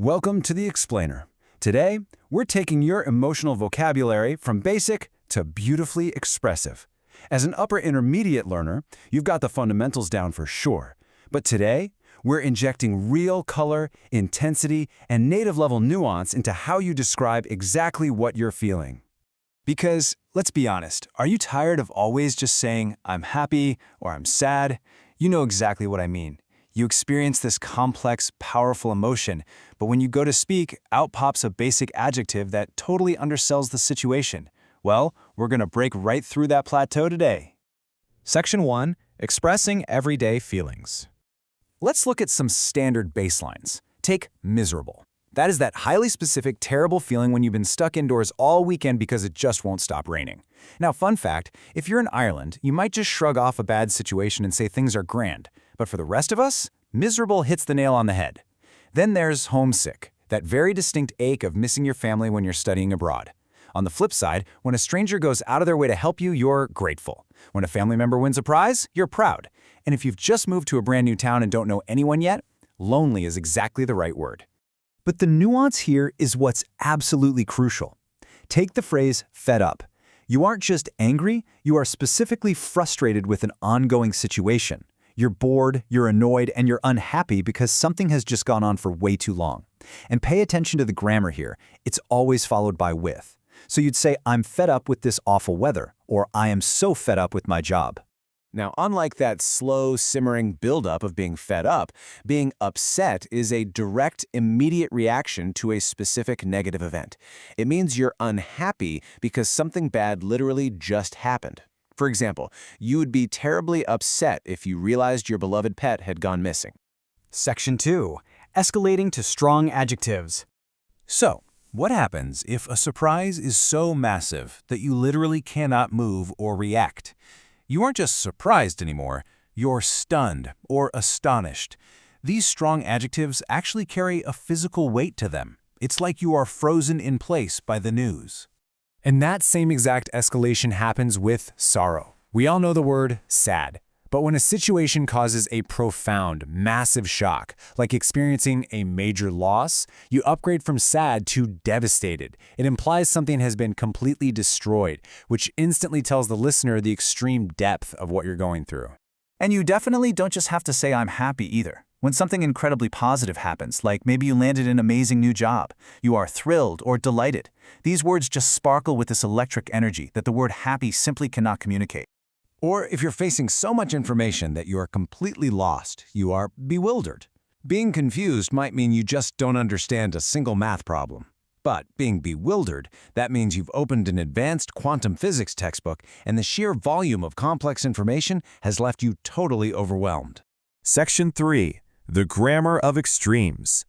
Welcome to The Explainer. Today, we're taking your emotional vocabulary from basic to beautifully expressive. As an upper intermediate learner, you've got the fundamentals down for sure. But today, we're injecting real color, intensity, and native-level nuance into how you describe exactly what you're feeling. Because, let's be honest, are you tired of always just saying, "I'm happy" or "I'm sad"? You know exactly what I mean. You experience this complex, powerful emotion, but when you go to speak, out pops a basic adjective that totally undersells the situation. Well, we're going to break right through that plateau today. Section 1. Expressing everyday feelings. Let's look at some standard baselines. Take miserable. That is that highly specific, terrible feeling when you've been stuck indoors all weekend because it just won't stop raining. Now, fun fact, if you're in Ireland, you might just shrug off a bad situation and say things are grand. But for the rest of us, miserable hits the nail on the head. Then there's homesick, that very distinct ache of missing your family when you're studying abroad. On the flip side, when a stranger goes out of their way to help you, you're grateful. When a family member wins a prize, you're proud. And if you've just moved to a brand new town and don't know anyone yet, lonely is exactly the right word. But the nuance here is what's absolutely crucial. Take the phrase fed up. You aren't just angry, you are specifically frustrated with an ongoing situation. You're bored, you're annoyed, and you're unhappy because something has just gone on for way too long. And pay attention to the grammar here. It's always followed by with. So you'd say, "I'm fed up with this awful weather," or "I am so fed up with my job." Now, unlike that slow, simmering buildup of being fed up, being upset is a direct, immediate reaction to a specific negative event. It means you're unhappy because something bad literally just happened. For example, you would be terribly upset if you realized your beloved pet had gone missing. Section 2. Escalating to strong adjectives. So, what happens if a surprise is so massive that you literally cannot move or react? You aren't just surprised anymore, you're stunned or astonished. These strong adjectives actually carry a physical weight to them. It's like you are frozen in place by the news. And that same exact escalation happens with sorrow. We all know the word sad. But when a situation causes a profound, massive shock, like experiencing a major loss, you upgrade from sad to devastated. It implies something has been completely destroyed, which instantly tells the listener the extreme depth of what you're going through. And you definitely don't just have to say "I'm happy" either. When something incredibly positive happens, like maybe you landed an amazing new job, you are thrilled or delighted. These words just sparkle with this electric energy that the word happy simply cannot communicate. Or if you're facing so much information that you are completely lost, you are bewildered. Being confused might mean you just don't understand a single math problem. But being bewildered, that means you've opened an advanced quantum physics textbook and the sheer volume of complex information has left you totally overwhelmed. Section 3. The Grammar of Extremes.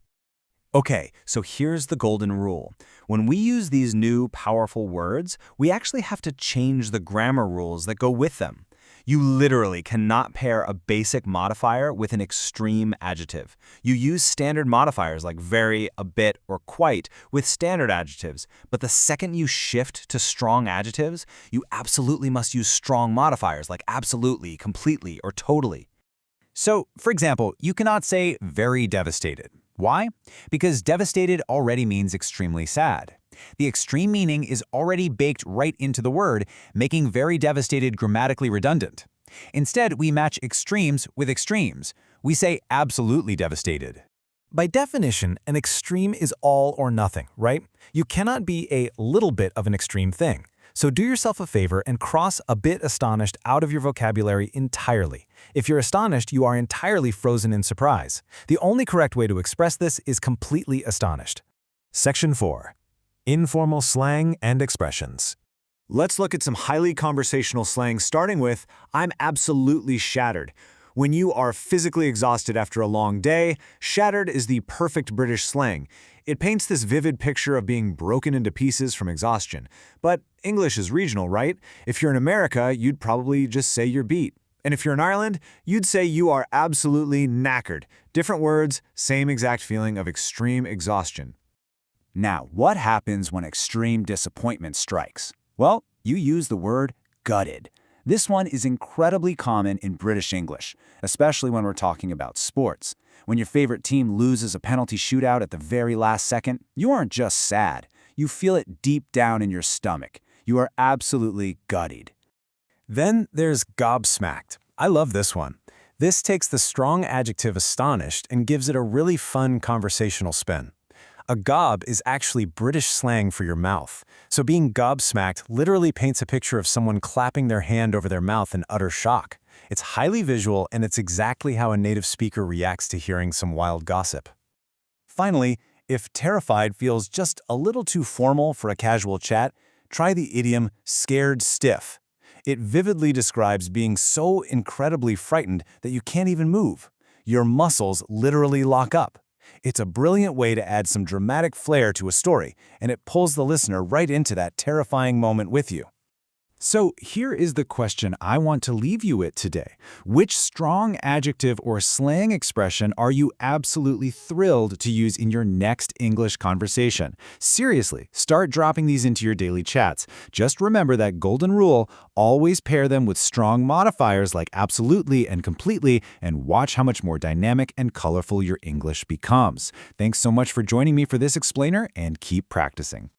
Okay, so here's the golden rule. When we use these new, powerful words, we actually have to change the grammar rules that go with them. You literally cannot pair a basic modifier with an extreme adjective. You use standard modifiers like very, a bit, or quite with standard adjectives, but the second you shift to strong adjectives, you absolutely must use strong modifiers like absolutely, completely, or totally. So, for example, you cannot say very devastated. Why? Because devastated already means extremely sad. The extreme meaning is already baked right into the word, making very devastated grammatically redundant. Instead, we match extremes with extremes. We say absolutely devastated. By definition, an extreme is all or nothing, right? You cannot be a little bit of an extreme thing. So do yourself a favor and cross "a bit astonished" out of your vocabulary entirely. If you're astonished, you are entirely frozen in surprise. The only correct way to express this is completely astonished. Section 4. Informal slang and expressions. Let's look at some highly conversational slang starting with "I'm absolutely shattered." When you are physically exhausted after a long day, shattered is the perfect British slang. It paints this vivid picture of being broken into pieces from exhaustion. But English is regional, right? If you're in America, you'd probably just say you're beat. And if you're in Ireland, you'd say you are absolutely knackered. Different words, same exact feeling of extreme exhaustion. Now, what happens when extreme disappointment strikes? Well, you use the word gutted. This one is incredibly common in British English, especially when we're talking about sports. When your favorite team loses a penalty shootout at the very last second, you aren't just sad. You feel it deep down in your stomach. You are absolutely gutted. Then there's gobsmacked. I love this one. This takes the strong adjective astonished and gives it a really fun conversational spin. A gob is actually British slang for your mouth, so being gobsmacked literally paints a picture of someone clapping their hand over their mouth in utter shock. It's highly visual, and it's exactly how a native speaker reacts to hearing some wild gossip. Finally, if terrified feels just a little too formal for a casual chat, try the idiom scared stiff. It vividly describes being so incredibly frightened that you can't even move. Your muscles literally lock up. It's a brilliant way to add some dramatic flair to a story, and it pulls the listener right into that terrifying moment with you. So here is the question I want to leave you with today. Which strong adjective or slang expression are you absolutely thrilled to use in your next English conversation? Seriously, start dropping these into your daily chats. Just remember that golden rule: always pair them with strong modifiers like absolutely and completely, and watch how much more dynamic and colorful your English becomes. Thanks so much for joining me for this explainer, and keep practicing.